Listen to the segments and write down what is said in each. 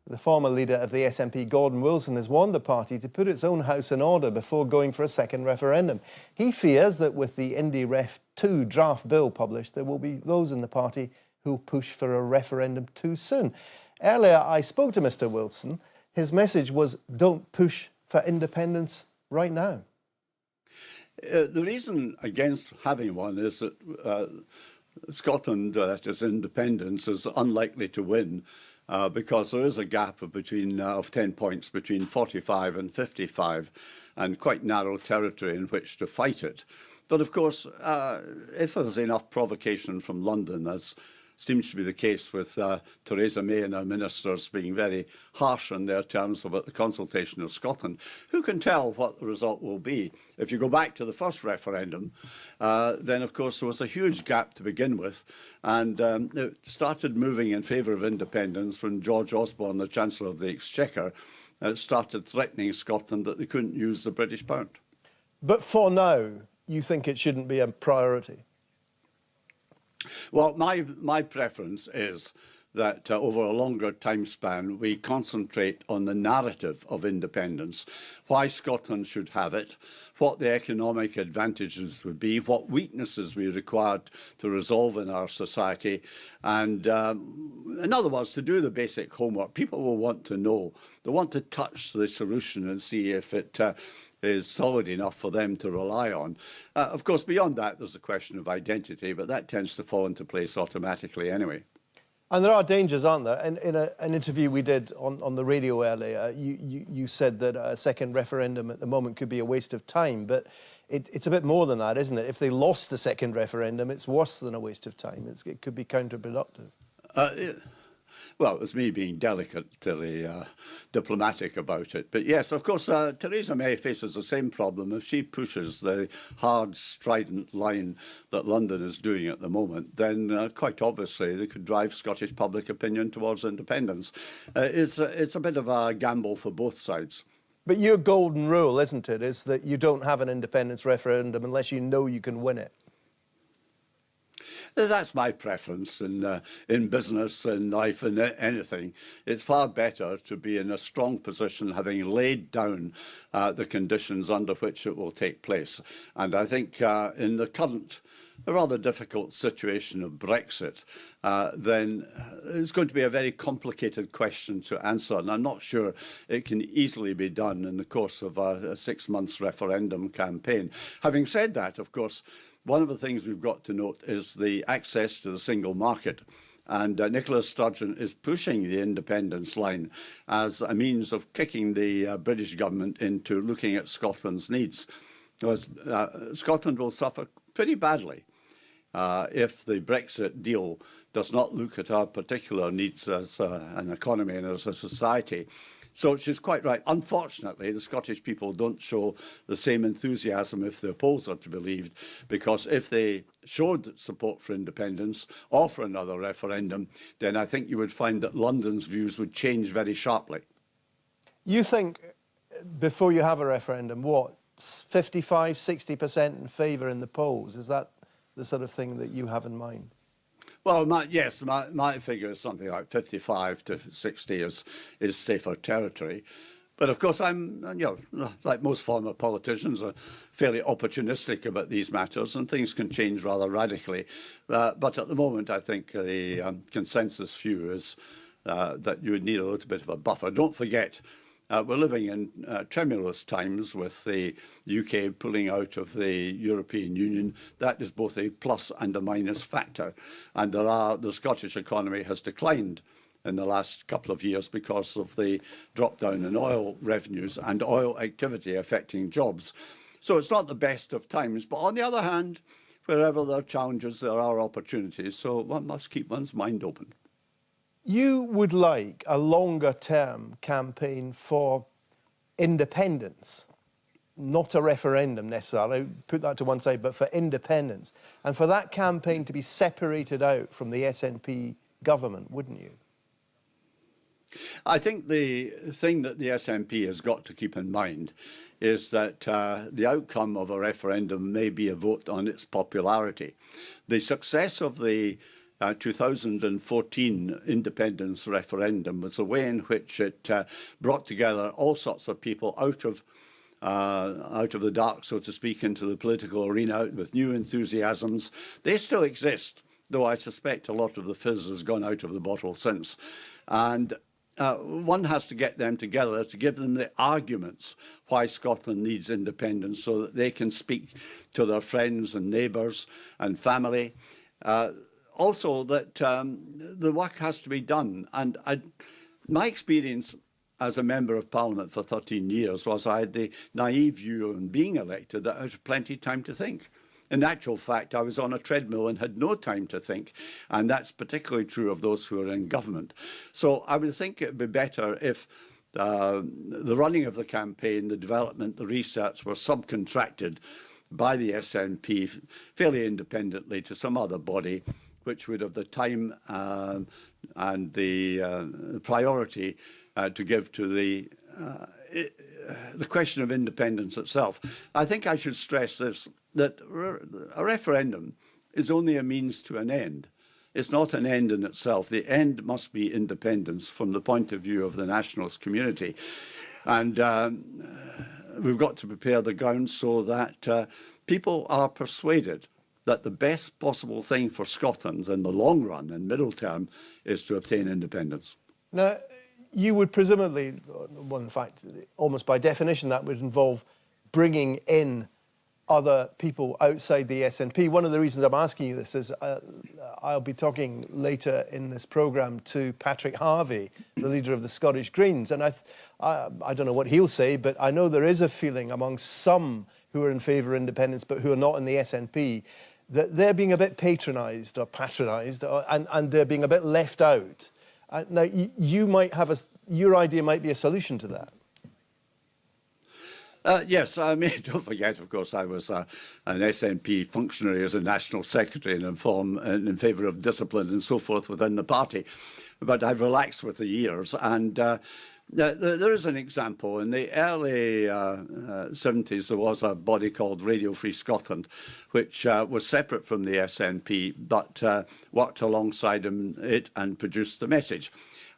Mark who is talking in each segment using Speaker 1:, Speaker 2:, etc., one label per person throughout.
Speaker 1: The former leader of the SNP, Gordon Wilson, has warned the party to put its own house in order before going for a second referendum. He fears that with the Indy Ref 2 draft bill published, there will be those in the party who push for a referendum too soon. Earlier, I spoke to Mr. Wilson. His message was, don't push for independence right now.
Speaker 2: The reason against having one is that Scotland, that is independence, is unlikely to win because there is a gap of 10 points between 45 and 55 and quite narrow territory in which to fight it. But of course, if there's enough provocation from London, as seems to be the case with Theresa May and her ministers being very harsh on their terms about the consultation of Scotland. Who can tell what the result will be? If you go back to the first referendum, then of course there was a huge gap to begin with, and it started moving in favour of independence when George Osborne, the Chancellor of the Exchequer, started threatening Scotland that they couldn't use the British pound.
Speaker 1: But for now, you think it shouldn't be a priority?
Speaker 2: Well, my preference is that over a longer time span we concentrate on the narrative of independence, why Scotland should have it, what the economic advantages would be, what weaknesses we required to resolve in our society, and in other words, to do the basic homework. People will want to know, they want to touch the solution and see if it is solid enough for them to rely on. Of course, beyond that, there's a question of identity, but that tends to fall into place automatically anyway.
Speaker 1: And there are dangers, aren't there? And in an interview we did on the radio earlier, you said that a second referendum at the moment could be a waste of time, but it's a bit more than that, isn't it? If they lost the second referendum, it's worse than a waste of time. It could be counterproductive.
Speaker 2: Well, it's me being delicately diplomatic about it. But yes, of course, Theresa May faces the same problem. If she pushes the hard, strident line that London is doing at the moment, then quite obviously they could drive Scottish public opinion towards independence. It's a bit of a gamble for both sides.
Speaker 1: But your golden rule, isn't it, is that you don't have an independence referendum unless you know you can win it.
Speaker 2: That's my preference in business, in life, in anything. It's far better to be in a strong position, having laid down the conditions under which it will take place. And I think in the current rather difficult situation of Brexit, then it's going to be a very complicated question to answer. And I'm not sure it can easily be done in the course of a 6 months referendum campaign. Having said that, of course, one of the things we've got to note is the access to the single market. And Nicola Sturgeon is pushing the independence line as a means of kicking the British government into looking at Scotland's needs. Because Scotland will suffer pretty badly if the Brexit deal does not look at our particular needs as an economy and as a society. So she's quite right. Unfortunately, the Scottish people don't show the same enthusiasm, if the polls are to be believed, because if they showed support for independence or for another referendum, then I think you would find that London's views would change very sharply.
Speaker 1: You think, before you have a referendum, what, 55, 60% in favour in the polls? Is that the sort of thing that you have in mind?
Speaker 2: Well, my figure is something like 55 to 60 is safer territory. But of course, I'm, like most former politicians, are fairly opportunistic about these matters, and things can change rather radically. But at the moment, I think the consensus view is that you would need a little bit of a buffer. Don't forget, we're living in tremulous times with the UK pulling out of the European Union. That is both a plus and a minus factor. And the Scottish economy has declined in the last couple of years because of the drop down in oil revenues and oil activity affecting jobs. So it's not the best of times. But on the other hand, wherever there are challenges, there are opportunities. So one must keep one's mind open.
Speaker 1: You would like a longer-term campaign for independence, not a referendum necessarily, put that to one side, but for independence, and for that campaign to be separated out from the SNP government, wouldn't you?
Speaker 2: I think the thing that the SNP has got to keep in mind is that the outcome of a referendum may be a vote on its popularity. The success of the 2014 independence referendum was the way in which it brought together all sorts of people out of the dark, so to speak, into the political arena with new enthusiasms. They still exist, though I suspect a lot of the fizz has gone out of the bottle since. And one has to get them together to give them the arguments why Scotland needs independence, so that they can speak to their friends and neighbours and family. Also, that the work has to be done. And my experience as a Member of Parliament for 13 years was I had the naive view on being elected that I had plenty of time to think. In actual fact, I was on a treadmill and had no time to think, and that's particularly true of those who are in government. So I would think it would be better if the running of the campaign, the development, the research were subcontracted by the SNP fairly independently to some other body, which would have the time and the priority to give to the question of independence itself. I think I should stress this, that a referendum is only a means to an end. It's not an end in itself. The end must be independence from the point of view of the nationalist community. And we've got to prepare the ground so that people are persuaded that the best possible thing for Scotland in the long run and middle term is to obtain independence.
Speaker 1: Now, you would presumably, well, in fact, almost by definition, that would involve bringing in other people outside the SNP. One of the reasons I'm asking you this is I'll be talking later in this programme to Patrick Harvey, the leader of the Scottish Greens, and I don't know what he'll say, but I know there is a feeling among some who are in favour of independence but who are not in the SNP that they're being a bit patronised or patronised and they're being a bit left out. Now, you might have your idea might be a solution to that.
Speaker 2: Yes, I mean, don't forget, of course, I was an SNP functionary as a national secretary and in favour of discipline and so forth within the party. But I've relaxed with the years. And there is an example. In the early 70s, there was a body called Radio Free Scotland, which was separate from the SNP, but worked alongside it and produced the message.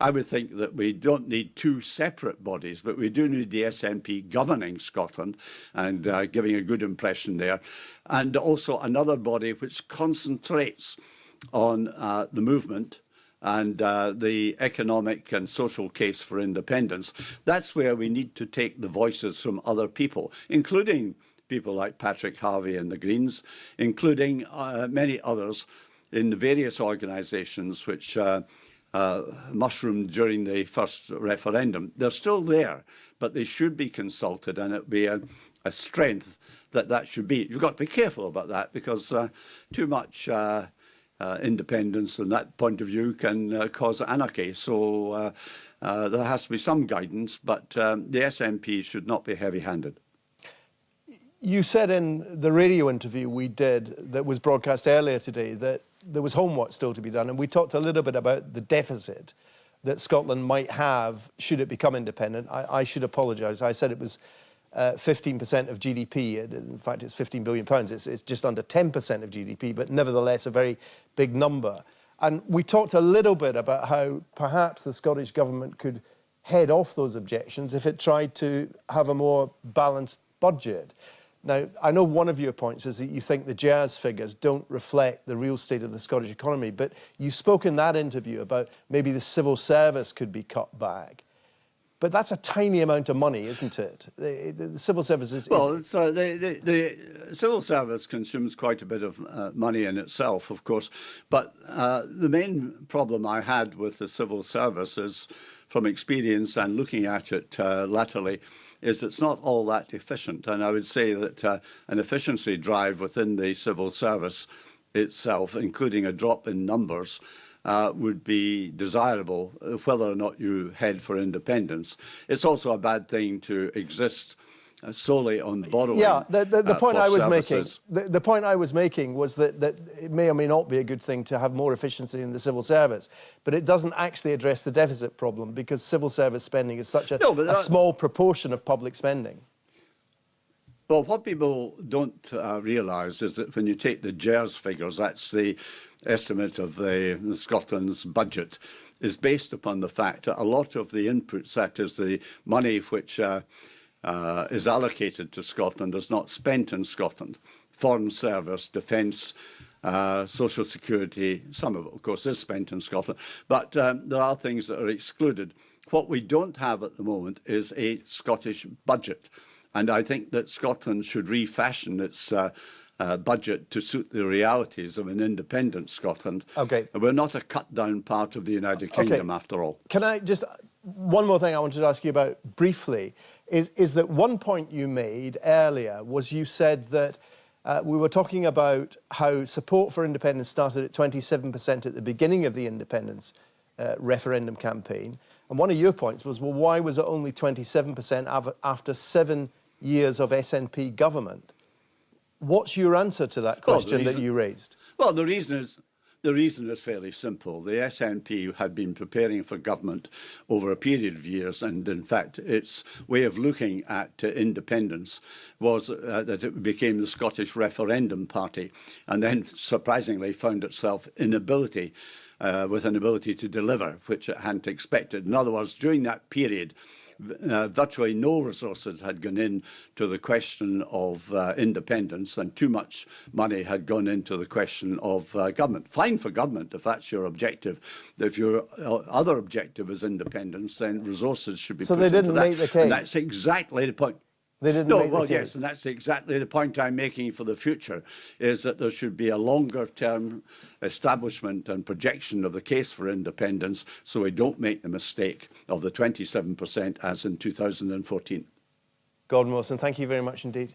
Speaker 2: I would think that we don't need two separate bodies, but we do need the SNP governing Scotland and giving a good impression there. And also another body which concentrates on the movement and the economic and social case for independence. That's where we need to take the voices from other people, including people like Patrick Harvey and the Greens, including many others in the various organisations which mushroomed during the first referendum. They're still there, but they should be consulted, and it would be a strength that should be. You've got to be careful about that, because too much independence from that point of view can cause anarchy. So there has to be some guidance, but the SNP should not be heavy-handed.
Speaker 1: You said in the radio interview we did that was broadcast earlier today that there was homework still to be done, and we talked a little bit about the deficit that Scotland might have should it become independent. I should apologise. I said it was 15% of GDP. In fact, it's £15 billion. It's just under 10% of GDP, but nevertheless a very big number. And we talked a little bit about how perhaps the Scottish government could head off those objections if it tried to have a more balanced budget. Now, I know one of your points is that you think the jazz figures don't reflect the real state of the Scottish economy, but you spoke in that interview about maybe the civil service could be cut back. But that's a tiny amount of money, isn't it? The civil service is...
Speaker 2: Well, so the civil service consumes quite a bit of money in itself, of course. But the main problem I had with the civil service is, from experience and looking at it latterly, is it's not all that efficient. And I would say that an efficiency drive within the civil service itself, including a drop in numbers, would be desirable whether or not you head for independence. It's also a bad thing to exist solely on borrowing.
Speaker 1: Yeah, the point I was making, the point I was making was that it may or may not be a good thing to have more efficiency in the civil service, but it doesn't actually address the deficit problem because civil service spending is such a small proportion of public spending. Well,
Speaker 2: what people don't realise is that when you take the JERS figures, that's the estimate of Scotland's budget is based upon the fact that a lot of the inputs, that is the money which is allocated to Scotland, is not spent in Scotland. Foreign service, defence, social security, some of it, of course, is spent in Scotland, but there are things that are excluded. What we don't have at the moment is a Scottish budget, and I think that Scotland should refashion its budget to suit the realities of an independent Scotland.
Speaker 1: Okay.
Speaker 2: We're not a cut-down part of the United Kingdom, after all.
Speaker 1: Can I just... One more thing I wanted to ask you about briefly is that one point you made earlier was you said that we were talking about how support for independence started at 27% at the beginning of the independence referendum campaign. And one of your points was, well, why was it only 27% after 7 years of SNP government? What's your answer to that question that you raised?
Speaker 2: Well, the reason is fairly simple. The SNP had been preparing for government over a period of years, and in fact its way of looking at independence was that it became the Scottish Referendum Party, and then surprisingly found itself with an ability to deliver, which it hadn't expected. In other words, during that period, virtually no resources had gone in to the question of independence, and too much money had gone into the question of government. Fine for government if that's your objective. If your other objective is independence, then resources should be put into that.
Speaker 1: So they didn't make the case?
Speaker 2: And that's exactly the point.
Speaker 1: They didn't make the case.
Speaker 2: Yes, and that's exactly the point I'm making for the future, is that there should be a longer-term establishment and projection of the case for independence, so we don't make the mistake of the 27% as in 2014.
Speaker 1: Gordon Wilson, thank you very much indeed.